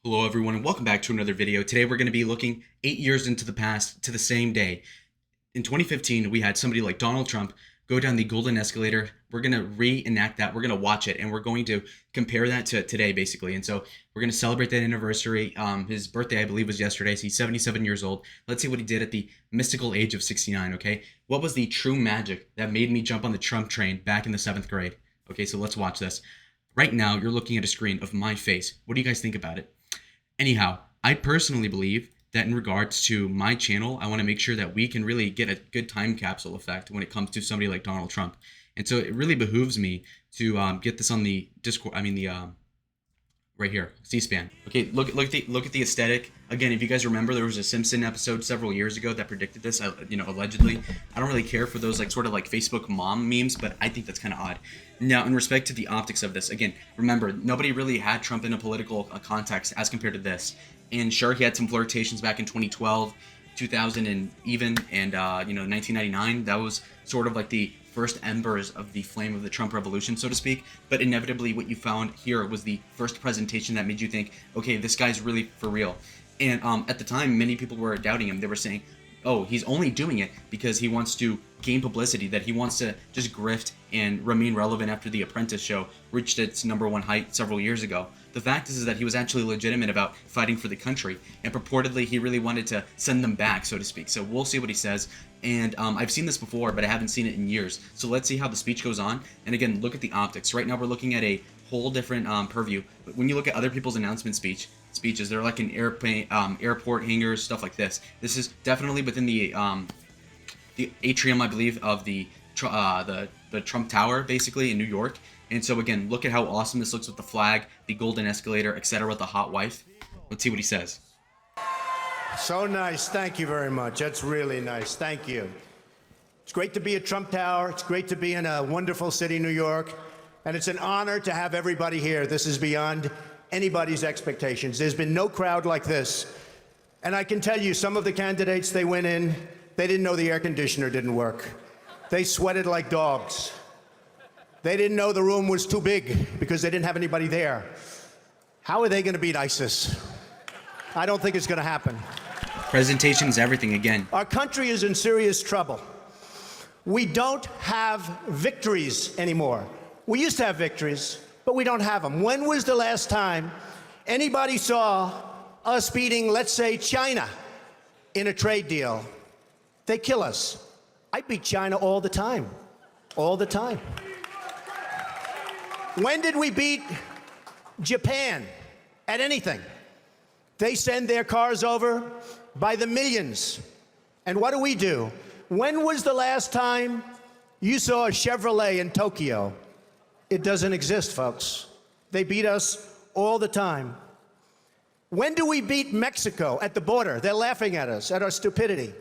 Hello everyone and welcome back to another video. Today we're going to be looking 8 years into the past to the same day. In 2015, we had somebody like Donald Trump go down the golden escalator. We're going to reenact that. We're going to watch it and we're going to compare that to today basically. And so we're going to celebrate that anniversary. His birthday, I believe, was yesterday. So he's 77 years old. Let's see what he did at the mystical age of 69, okay? What was the true magic that made me jump on the Trump train back in the 7th grade? Okay, so let's watch this. Right now, you're looking at a screen of my face. What do you guys think about it? Anyhow, I personally believe that in regards to my channel, I want to make sure that we can really get a good time capsule effect when it comes to somebody like Donald Trump. And so it really behooves me to get this on the Discord. Right here, C-SPAN. Okay, look at the aesthetic. Again, if you guys remember, there was a Simpson episode several years ago that predicted this. Allegedly. I don't really care for those sort of Facebook mom memes, but I think that's kind of odd. Now, in respect to the optics of this, again, remember, nobody really had Trump in a political context as compared to this. And sure, he had some flirtations back in 2012, 2000, and even, and 1999. That was sort of like the first embers of the flame of the Trump revolution, so to speak. But inevitably, what you found here was the first presentation that made you think, okay, this guy's really for real. And at the time, many people were doubting him. They were saying, oh, he's only doing it because he wants to gain publicity, that he wants to just grift and remain relevant after The Apprentice show reached its #1 height several years ago. The fact is that he was actually legitimate about fighting for the country, and purportedly he really wanted to send them back, so to speak. So we'll see what he says. And I've seen this before, but I haven't seen it in years. So let's see how the speech goes on. And again, look at the optics. Right now we're looking at a whole different purview. But when you look at other people's announcement speeches, they're like in airport hangars, stuff like this. This is definitely within the atrium, I believe, of the Trump Tower, basically, in New York. And so again, look at how awesome this looks with the flag, the golden escalator, etc., with the hot wife. Let's see what he says. So nice. Thank you very much. That's really nice. Thank you. It's great to be at Trump Tower. It's great to be in a wonderful city, New York. And it's an honor to have everybody here. This is beyond anybody's expectations. There's been no crowd like this. And I can tell you, some of the candidates, they went in, they didn't know the air conditioner didn't work. They sweated like dogs. They didn't know the room was too big because they didn't have anybody there. How are they going to beat ISIS? I don't think it's going to happen. Presentation is everything again. Our country is in serious trouble. We don't have victories anymore. We used to have victories, but we don't have them. When was the last time anybody saw us beating, let's say, China in a trade deal? They kill us. I beat China all the time. All the time. When did we beat Japan at anything? They send their cars over by the millions. And what do? When was the last time you saw a Chevrolet in Tokyo? It doesn't exist, folks. They beat us all the time. When do we beat Mexico at the border? They're laughing at us, at our stupidity.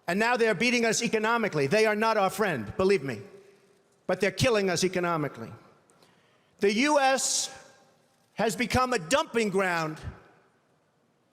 And now they're beating us economically. They are not our friend, believe me. But they're killing us economically. The U.S. has become a dumping ground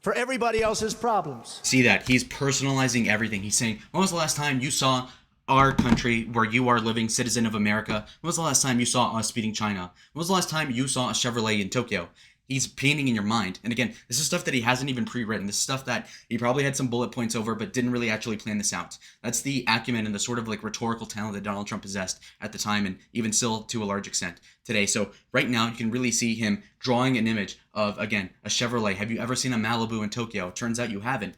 for everybody else's problems. See that? He's personalizing everything. He's saying, when was the last time you saw our country where you are living, citizen of America? When was the last time you saw us beating China? When was the last time you saw a Chevrolet in Tokyo? He's painting in your mind. And again, this is stuff that he hasn't even pre-written. This is stuff that he probably had some bullet points over, but didn't really actually plan this out. That's the acumen and the sort of rhetorical talent that Donald Trump possessed at the time, and even still to a large extent today. So right now, you can really see him drawing an image of, again, a Chevrolet. Have you ever seen a Malibu in Tokyo? Turns out you haven't.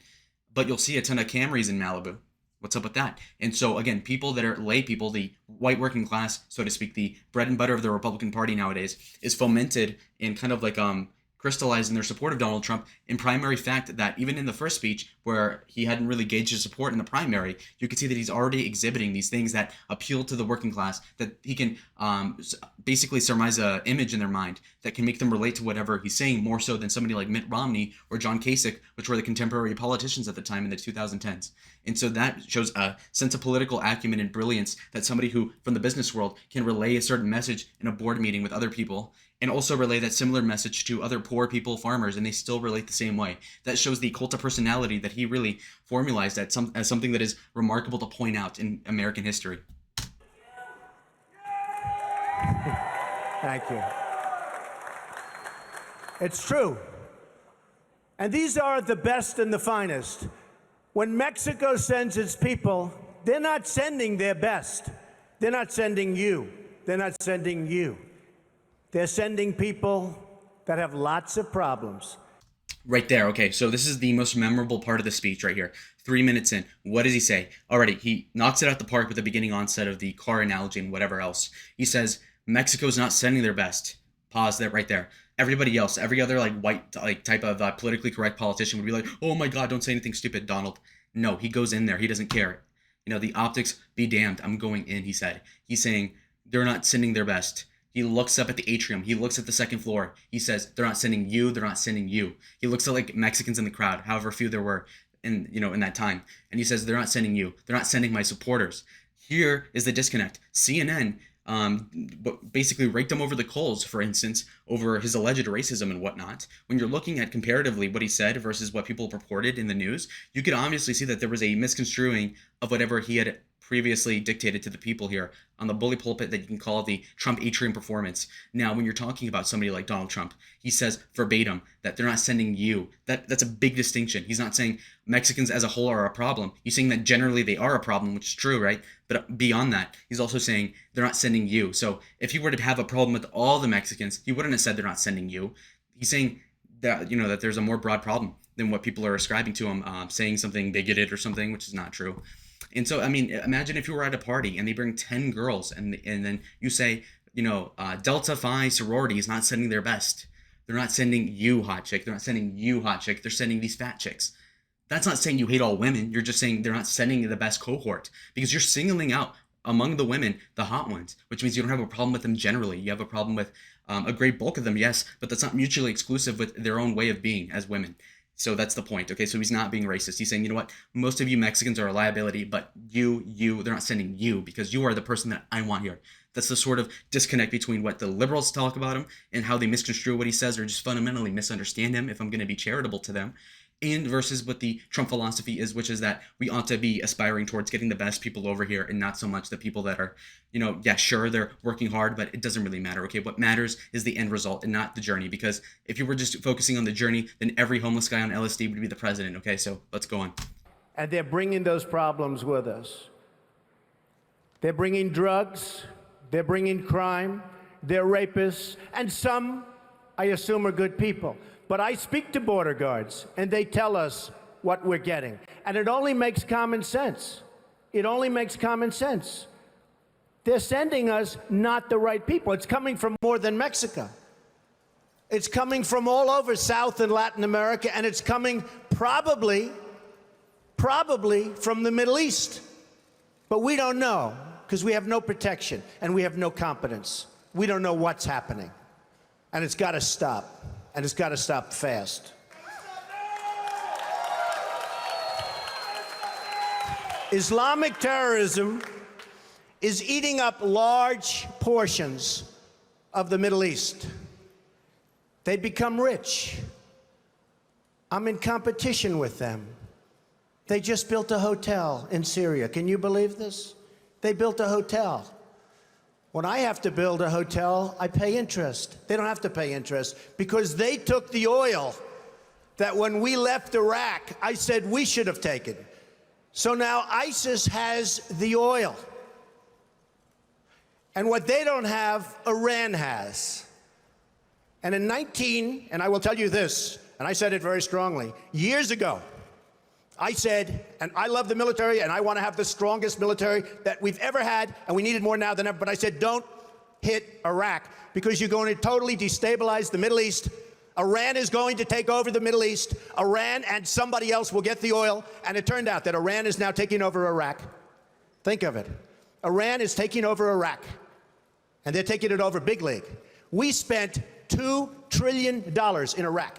But you'll see a ton of Camrys in Malibu. What's up with that? And so, again, people that are lay people, the white working class, so to speak, the bread and butter of the Republican Party nowadays, is fomented and kind of crystallized in their support of Donald Trump in primary fact that even in the first speech where he hadn't really gauged his support in the primary, you can see that he's already exhibiting these things that appeal to the working class, that he can basically surmise a image in their mind that can make them relate to whatever he's saying more so than somebody like Mitt Romney or John Kasich, which were the contemporary politicians at the time in the 2010s. And so that shows a sense of political acumen and brilliance that somebody who, from the business world, can relay a certain message in a board meeting with other people and also relay that similar message to other poor people, farmers, and they still relate the same way. That shows the cult of personality that he really formalized as something that is remarkable to point out in American history. Thank you. It's true. And these are the best and the finest. When Mexico sends its people, they're not sending their best. They're not sending you. They're not sending you. They're sending people that have lots of problems. Right there. Okay, so this is the most memorable part of the speech right here. 3 minutes in. What does he say? Already, he knocks it out the park with the beginning onset of the car analogy and whatever else. He says, Mexico's not sending their best. Pause that right there. Everybody else, every other like white like type of politically correct politician would be like, oh my God, don't say anything stupid, Donald. No, he goes in there. He doesn't care. You know, the optics be damned. I'm going in, he said. He's saying they're not sending their best. He looks up at the atrium. He looks at the second floor. He says, they're not sending you. They're not sending you. He looks at like Mexicans in the crowd, however few there were in that time. And he says, they're not sending you. They're not sending my supporters. Here is the disconnect. CNN basically raked him over the coals, for instance, over his alleged racism and whatnot. When you're looking at comparatively what he said versus what people reported in the news, you could obviously see that there was a misconstruing of whatever he had previously dictated to the people here on the bully pulpit that you can call the Trump atrium performance. Now, when you're talking about somebody like Donald Trump, he says verbatim that they're not sending you. That's a big distinction. He's not saying Mexicans as a whole are a problem. He's saying that generally they are a problem, which is true, right? But beyond that, he's also saying they're not sending you. So if he were to have a problem with all the Mexicans, he wouldn't have said they're not sending you. He's saying that, that there's a more broad problem than what people are ascribing to him, saying something bigoted or something, which is not true. And so, I mean, imagine if you were at a party and they bring 10 girls and then you say, Delta Phi sorority is not sending their best. They're not sending you, hot chick. They're not sending you, hot chick. They're sending these fat chicks. That's not saying you hate all women. You're just saying they're not sending the best cohort because you're singling out among the women the hot ones, which means you don't have a problem with them generally. You have a problem with a great bulk of them, yes, but that's not mutually exclusive with their own way of being as women. So that's the point. Okay, so he's not being racist. He's saying, you know what? Most of you Mexicans are a liability, but they're not sending you because you are the person that I want here. That's the sort of disconnect between what the liberals talk about him and how they misconstrue what he says or just fundamentally misunderstand him, if I'm going to be charitable to them, and versus what the Trump philosophy is, which is that we ought to be aspiring towards getting the best people over here and not so much the people that are, yeah, sure, they're working hard, but it doesn't really matter. Okay, what matters is the end result and not the journey, because if you were just focusing on the journey, then every homeless guy on LSD would be the president. Okay, so let's go on. And they're bringing those problems with us. They're bringing drugs, they're bringing crime, they're rapists, and some, I assume, are good people. But I speak to border guards, and they tell us what we're getting. And it only makes common sense. It only makes common sense. They're sending us not the right people. It's coming from more than Mexico. It's coming from all over South and Latin America, and it's coming probably from the Middle East. But we don't know, because we have no protection, and we have no competence. We don't know what's happening. And it's got to stop. And it's got to stop fast. Islamic terrorism is eating up large portions of the Middle East. They become rich. I'm in competition with them. They just built a hotel in Syria. Can you believe this? They built a hotel. When I have to build a hotel, I pay interest. They don't have to pay interest because they took the oil that when we left Iraq, I said we should have taken. So now ISIS has the oil. And what they don't have, Iran has. And in and I will tell you this, and I said it very strongly, years ago, I said, and I love the military, and I want to have the strongest military that we've ever had, and we need it more now than ever, but I said, don't hit Iraq, because you're going to totally destabilize the Middle East. Iran is going to take over the Middle East. Iran and somebody else will get the oil, and it turned out that Iran is now taking over Iraq. Think of it. Iran is taking over Iraq, and they're taking it over big league. We spent $2 trillion in Iraq.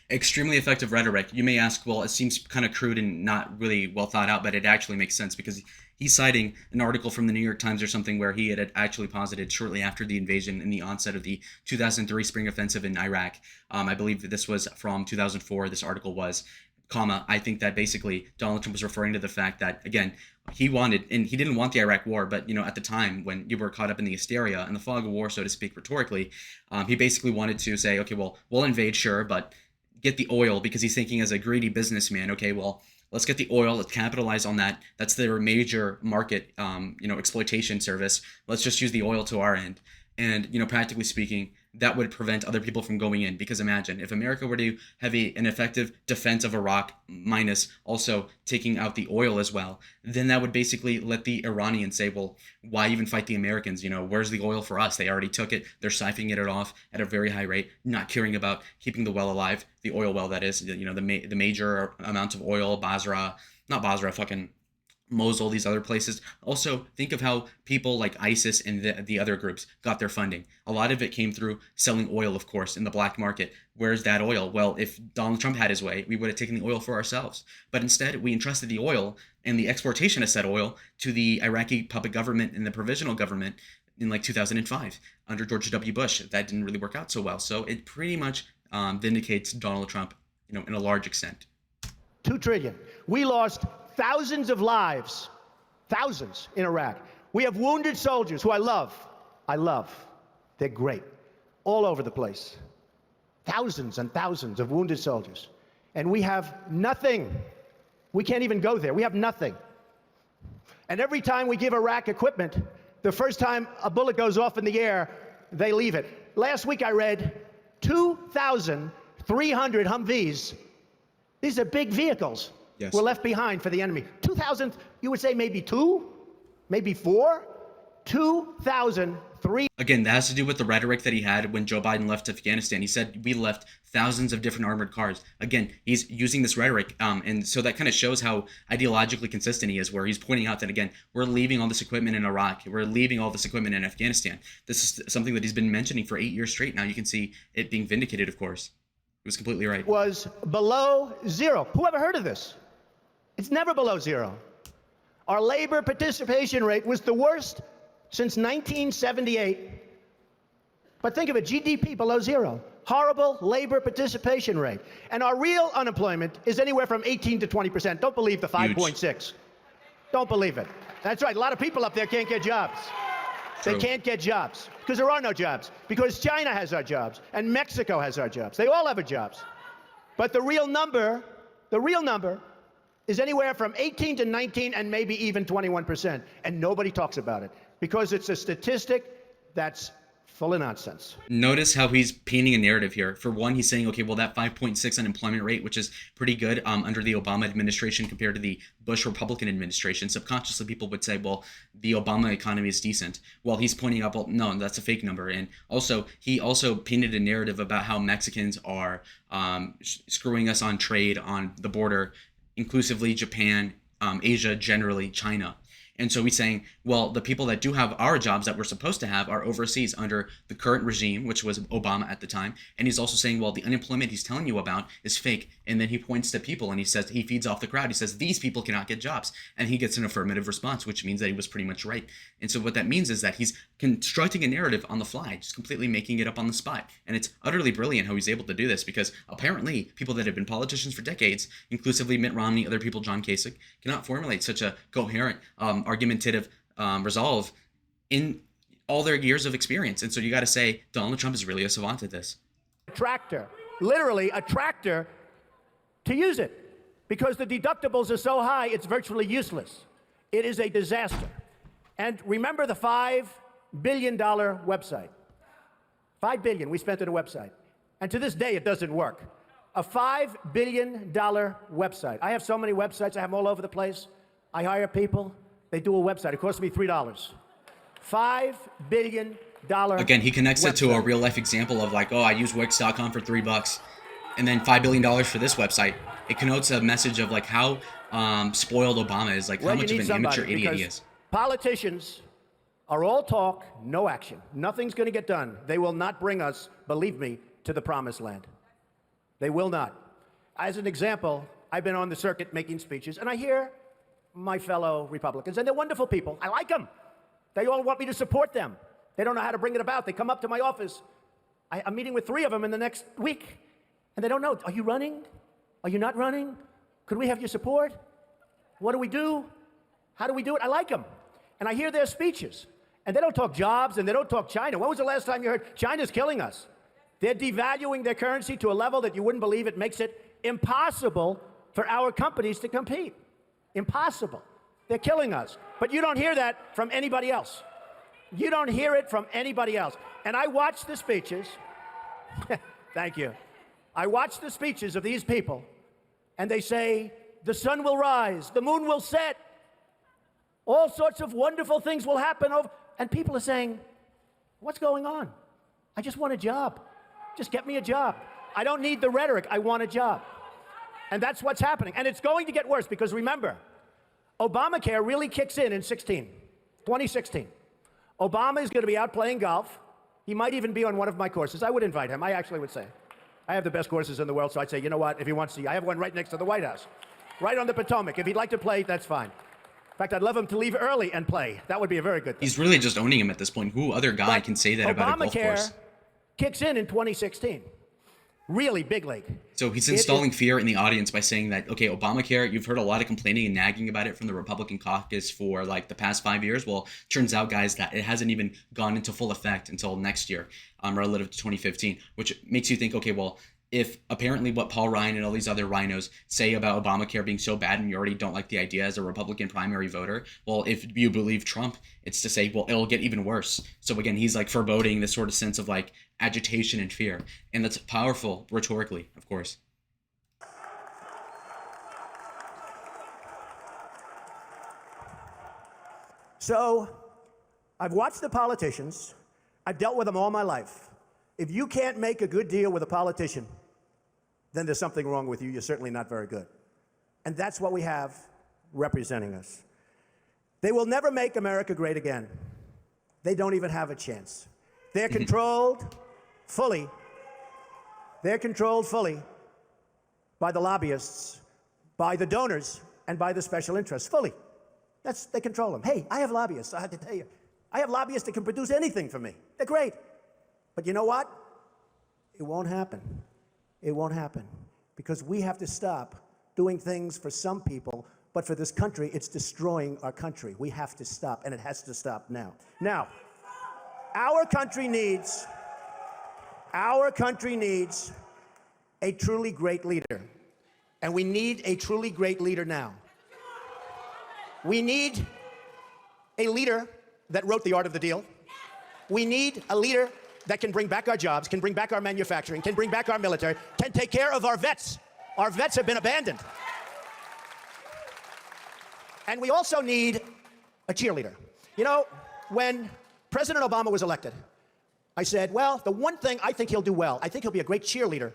Extremely effective rhetoric. You may ask, well, it seems kind of crude and not really well thought out, but it actually makes sense because he's citing an article from the New York Times or something where he had actually posited shortly after the invasion and the onset of the 2003 spring offensive in Iraq. I believe that this was from 2004, this article was, I think that basically Donald Trump was referring to the fact that, again, he wanted, and he didn't want the Iraq war, but, at the time when you were caught up in the hysteria and the fog of war, so to speak, rhetorically, he basically wanted to say, okay, well, we'll invade, sure, but get the oil because he's thinking as a greedy businessman, okay, well, let's get the oil, let's capitalize on that. That's their major market, exploitation service. Let's just use the oil to our end. And, practically speaking, that would prevent other people from going in. Because imagine if America were to have an effective defense of Iraq, minus also taking out the oil as well, then that would basically let the Iranians say, well, why even fight the Americans? Where's the oil for us? They already took it. They're siphoning it off at a very high rate, not caring about keeping the well alive, the oil well, that is, the major amounts of oil, fucking Mosul, these other places. Also, think of how people like ISIS and the other groups got their funding. A lot of it came through selling oil, of course, in the black market. Where's that oil? Well, if Donald Trump had his way, we would have taken the oil for ourselves. But instead, we entrusted the oil and the exportation of said oil to the Iraqi puppet government and the provisional government in like 2005 under George W. Bush. That didn't really work out so well. So it pretty much vindicates Donald Trump, in a large extent. $2 trillion. We lost thousands of lives, thousands in Iraq. We have wounded soldiers who I love. They're great, all over the place. Thousands and thousands of wounded soldiers. And we have nothing. We can't even go there. We have nothing. And every time we give Iraq equipment, the first time a bullet goes off in the air, they leave it. Last week I read 2,300 Humvees. These are big vehicles. Yes. Were left behind for the enemy. 2,000, you would say maybe 2, maybe 4, 2,003. Again, that has to do with the rhetoric that he had when Joe Biden left Afghanistan. He said we left thousands of different armored cars. Again, he's using this rhetoric, and so that kind of shows how ideologically consistent he is, where he's pointing out that, again, we're leaving all this equipment in Iraq. We're leaving all this equipment in Afghanistan. This is something that he's been mentioning for 8 years straight. Now you can see it being vindicated, of course. He was completely right. Was below zero. Who ever heard of this? It's never below zero. Our labor participation rate was the worst since 1978. But think of it, GDP below zero. Horrible labor participation rate. And our real unemployment is anywhere from 18 to 20%. Don't believe the 5.6. Don't believe it. That's right, a lot of people up there can't get jobs. True. They can't get jobs because there are no jobs. Because China has our jobs and Mexico has our jobs. They all have our jobs. But the real number is anywhere from 18 to 19 and maybe even 21%. And nobody talks about it because it's a statistic that's full of nonsense. Notice how he's painting a narrative here. For one, he's saying, okay, well, that 5.6 unemployment rate, which is pretty good under the Obama administration compared to the Bush Republican administration. Subconsciously, people would say, well, the Obama economy is decent. Well, he's pointing out, well, no, that's a fake number. And also, he also painted a narrative about how Mexicans are screwing us on trade on the border, inclusively Japan, Asia, generally China. And so he's saying, well, the people that do have our jobs that we're supposed to have are overseas under the current regime, which was Obama at the time. And he's also saying, well, the unemployment he's telling you about is fake. And then he points to people and he says, he feeds off the crowd. He says, these people cannot get jobs. And he gets an affirmative response, which means that he was pretty much right. And so what that means is that he's constructing a narrative on the fly, just completely making it up on the spot. And it's utterly brilliant how he's able to do this, because apparently people that have been politicians for decades, inclusively Mitt Romney, other people, John Kasich, cannot formulate such a coherent, argumentative resolve in all their years of experience. And so you got to say Donald Trump is really a savant at this. Tractor, literally a tractor, to use it, because the deductibles are so high it's virtually useless. It is a disaster. And remember the $5 billion website. $5 billion we spent on a website. And to this day, it doesn't work. A $5 billion website. I have so many websites. I have them all over the place. I hire people. They do a website. It costs me $3. $5 billion. Again, he connects website. it to a real life example of like, oh, I use Wix.com for $3, and then $5 billion for this website. It connotes a message of like how spoiled Obama is, like how much of an amateur idiot he is. Politicians are all talk, no action. Nothing's going to get done. They will not bring us, believe me, to the promised land. They will not. As an example, I've been on the circuit making speeches, and I hear my fellow Republicans, and they're wonderful people. I like them. They all want me to support them. They don't know how to bring it about. They come up to my office. I'm meeting with 3 of them in the next week, and they don't know. Are you running? Are you not running? Could we have your support? What do we do? How do we do it? I like them. And I hear their speeches. And they don't talk jobs, and they don't talk China. When was the last time you heard China's killing us? They're devaluing their currency to a level that you wouldn't believe. It makes it impossible for our companies to compete. Impossible. They're killing us. But you don't hear that from anybody else. You don't hear it from anybody else. And I watch the speeches. Thank you. I watch the speeches of these people, and they say, the sun will rise, the moon will set, all sorts of wonderful things will happen. And people are saying, what's going on? I just want a job. Just get me a job. I don't need the rhetoric. I want a job. And that's what's happening. And it's going to get worse because remember, Obamacare really kicks in 2016. Obama is going to be out playing golf. He might even be on one of my courses. I would invite him. I actually would say. I have the best courses in the world, so I'd say, you know what, if he wants to, I have one right next to the White House, right on the Potomac. If he'd like to play, that's fine. In fact, I'd love him to leave early and play. That would be a very good thing. He's really just owning him at this point. Who other guy can say that about a golf course? Obamacare kicks in 2016. Really big league. So he's installing fear in the audience by saying that, okay, Obamacare, you've heard a lot of complaining and nagging about it from the Republican caucus for like the past 5 years. Well, turns out, guys, that it hasn't even gone into full effect until next year, relative to 2015, which makes you think, okay, well, if apparently what Paul Ryan and all these other rhinos say about Obamacare being so bad and you already don't like the idea as a Republican primary voter, well, if you believe Trump, it's to say, well, it'll get even worse. So again, he's like foreboding this sort of sense of like agitation and fear. And that's powerful rhetorically, of course. So I've watched the politicians. I've dealt with them all my life. If you can't make a good deal with a politician, then there's something wrong with you. You're certainly not very good. And that's what we have representing us. They will never make America great again. They don't even have a chance. They're controlled fully. They're controlled fully by the lobbyists, by the donors, and by the special interests. Fully. They control them. Hey, I have lobbyists. I have to tell you. I have lobbyists that can produce anything for me. They're great. But you know what? It won't happen. It won't happen. Because we have to stop doing things for some people, but for this country, it's destroying our country. We have to stop, and it has to stop now. Now, our country needs a truly great leader. And we need a truly great leader now. We need a leader that wrote The Art of the Deal. We need a leader that can bring back our jobs, can bring back our manufacturing, can bring back our military, can take care of our vets. Our vets have been abandoned. And we also need a cheerleader. You know, when President Obama was elected, I said, well, the one thing I think he'll do well, I think he'll be a great cheerleader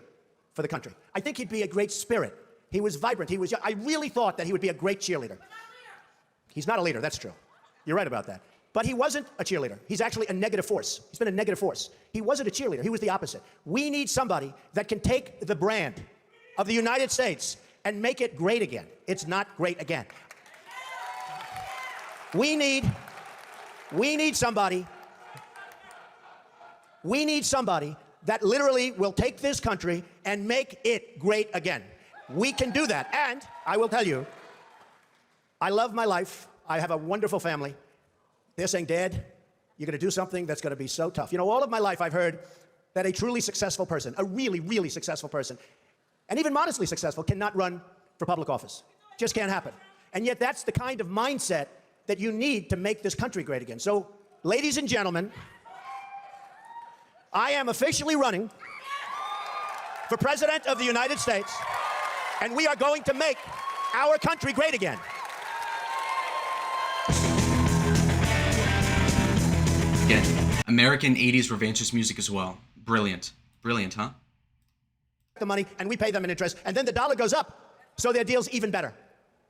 for the country. I think he'd be a great spirit. He was vibrant. He was young. I really thought that he would be a great cheerleader. He's not a leader, that's true. You're right about that. But he wasn't a cheerleader. He's actually a negative force. He's been a negative force. He wasn't a cheerleader. He was the opposite. We need somebody that can take the brand of the United States and make it great again. It's not great again. We need somebody that literally will take this country and make it great again. We can do that. And I will tell you, I love my life. I have a wonderful family. They're saying, Dad, you're going to do something that's going to be so tough. You know, all of my life I've heard that a truly successful person, a really, really successful person, and even modestly successful, cannot run for public office. Just can't happen. And yet that's the kind of mindset that you need to make this country great again. So, ladies and gentlemen, I am officially running for President of the United States, and we are going to make our country great again. Again, American 80s revanchist music as well. Brilliant. Brilliant, huh? The money, and we pay them in interest, and then the dollar goes up, so their deal's even better.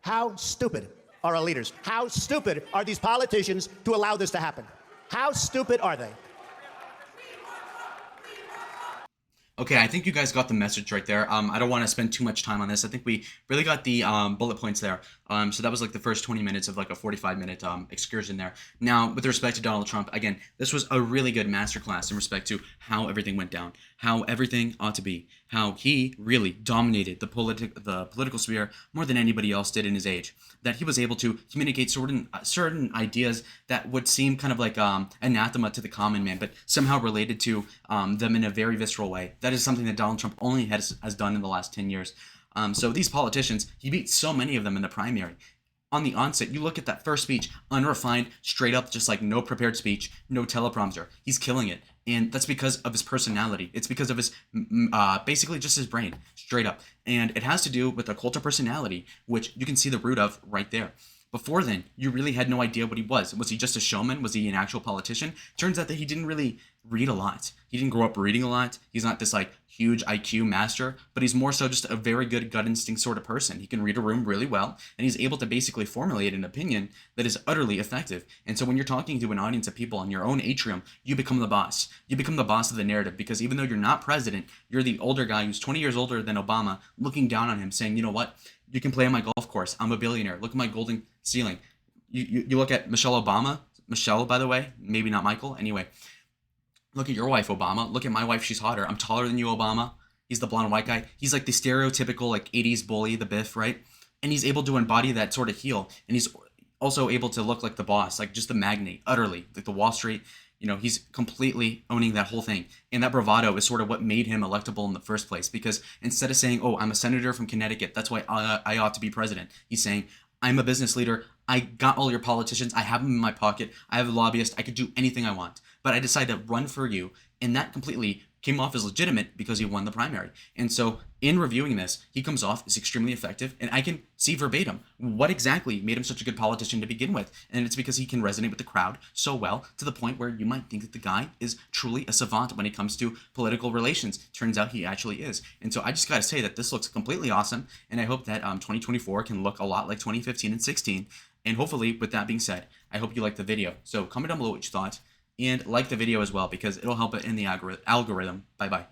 How stupid are our leaders? How stupid are these politicians to allow this to happen? How stupid are they? Okay, I think you guys got the message right there. I don't want to spend too much time on this. I think we really got the bullet points there. So that was like the first 20 minutes of like a 45-minute excursion there. Now, with respect to Donald Trump, again, this was a really good masterclass in respect to how everything went down, how everything ought to be, how he really dominated the political sphere more than anybody else did in his age. That he was able to communicate certain ideas that would seem kind of like anathema to the common man, but somehow related to them in a very visceral way. That is something that Donald Trump only has done in the last 10 years. So these politicians, he beat so many of them in the primary. On the onset, you look at that first speech, unrefined, straight up, just like no prepared speech, no teleprompter. He's killing it. And that's because of his personality. It's because of his, basically just his brain, straight up. And it has to do with a cult of personality, which you can see the root of right there. Before then, you really had no idea what he was. Was he just a showman? Was he an actual politician? Turns out that he didn't really read a lot. He didn't grow up reading a lot. He's not this like huge IQ master, but he's more so just a very good gut instinct sort of person. He can read a room really well, and he's able to basically formulate an opinion that is utterly effective. And so when you're talking to an audience of people in your own atrium, you become the boss. You become the boss of the narrative, because even though you're not president, you're the older guy who's 20 years older than Obama, looking down on him saying, you know what? You can play on my golf course. I'm a billionaire. Look at my golden ceiling. You look at Michelle Obama. Michelle, by the way, maybe not Michael. Anyway, look at your wife, Obama. Look at my wife. She's hotter. I'm taller than you, Obama. He's the blonde white guy. He's like the stereotypical like 80s bully, the Biff, right? And he's able to embody that sort of heel. And he's also able to look like the boss, like just the magnate, utterly, like the Wall Street. You know, he's completely owning that whole thing. And that bravado is sort of what made him electable in the first place. Because instead of saying, oh, I'm a senator from Connecticut, that's why I ought to be president, he's saying, I'm a business leader. I got all your politicians. I have them in my pocket. I have a lobbyist. I could do anything I want. But I decided to run for you. And that completely came off as legitimate because he won the primary. And so in reviewing this, he comes off as extremely effective. And I can see verbatim what exactly made him such a good politician to begin with. And it's because he can resonate with the crowd so well, to the point where you might think that the guy is truly a savant when it comes to political relations. Turns out he actually is. And so I just got to say that this looks completely awesome. And I hope that 2024 can look a lot like 2015 and 16. And hopefully, with that being said, I hope you liked the video. So comment down below what you thought, and like the video as well, because it'll help it in the algorithm. Bye-bye.